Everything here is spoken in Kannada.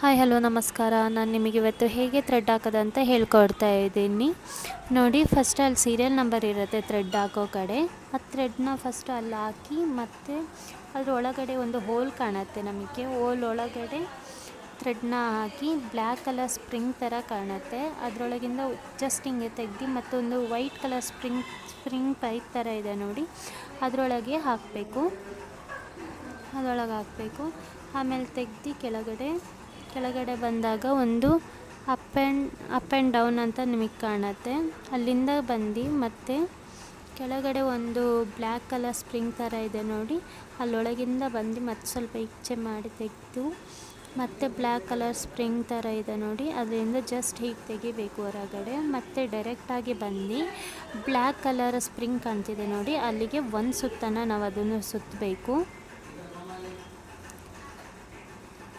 ಹಾಯ್ ಹಲೋ ನಮಸ್ಕಾರ. ನಾನು ನಿಮಗೆ ಇವತ್ತು ಹೇಗೆ ಥ್ರೆಡ್ ಹಾಕೋದಂತ ಹೇಳ್ಕೊಡ್ತಾ ಇದ್ದೀನಿ ನೋಡಿ. ಫಸ್ಟ್ ಅಲ್ಲಿ ಸೀರಿಯಲ್ ನಂಬರ್ ಇರುತ್ತೆ ಥ್ರೆಡ್ ಹಾಕೋ ಕಡೆ. ಆ ಥ್ರೆಡ್ನ ಫಸ್ಟ್ ಅಲ್ಲಿ ಹಾಕಿ ಮತ್ತು ಅದ್ರ ಒಳಗಡೆ ಒಂದು ಹೋಲ್ ಕಾಣುತ್ತೆ ನಮಗೆ. ಹೋಲ್ ಒಳಗಡೆ ಥ್ರೆಡ್ನ ಹಾಕಿ ಬ್ಲ್ಯಾಕ್ ಕಲರ್ ಸ್ಪ್ರಿಂಗ್ ಥರ ಕಾಣುತ್ತೆ. ಅದರೊಳಗಿಂದ ಜಸ್ಟ್ ಹಿಂಗೆ ತೆಗ್ದು ಮತ್ತೊಂದು ವೈಟ್ ಕಲರ್ ಸ್ಪ್ರಿಂಗ್ ಪೈಪ್ ಥರ ಇದೆ ನೋಡಿ, ಅದರೊಳಗೆ ಹಾಕಬೇಕು. ಅದರೊಳಗೆ ಹಾಕಬೇಕು. ಆಮೇಲೆ ತೆಗ್ದು ಕೆಳಗಡೆ ಬಂದಾಗ ಒಂದು ಅಪ್ ಆ್ಯಂಡ್ ಡೌನ್ ಅಂತ ನಿಮಗೆ ಕಾಣುತ್ತೆ. ಅಲ್ಲಿಂದ ಬಂದು ಮತ್ತು ಕೆಳಗಡೆ ಒಂದು ಬ್ಲ್ಯಾಕ್ ಕಲರ್ ಸ್ಪ್ರಿಂಗ್ ಥರ ಇದೆ ನೋಡಿ, ಅಲ್ಲೊಳಗಿಂದ ಬಂದು ಮತ್ತೆ ಸ್ವಲ್ಪ ಈಚೆ ಮಾಡಿ ತೆಗೆದು ಮತ್ತು ಬ್ಲ್ಯಾಕ್ ಕಲರ್ ಸ್ಪ್ರಿಂಗ್ ಥರ ಇದೆ ನೋಡಿ, ಅದರಿಂದ ಜಸ್ಟ್ ಹೀಗೆ ತೆಗಿಬೇಕು ಹೊರಗಡೆ. ಮತ್ತು ಡೈರೆಕ್ಟಾಗಿ ಬಂದು ಬ್ಲ್ಯಾಕ್ ಕಲರ್ ಸ್ಪ್ರಿಂಗ್ ಕಾಣ್ತಿದೆ ನೋಡಿ, ಅಲ್ಲಿಗೆ ಒಂದು ಸುತ್ತನ್ನು ನಾವು ಅದನ್ನು ಸುತ್ತಬೇಕು.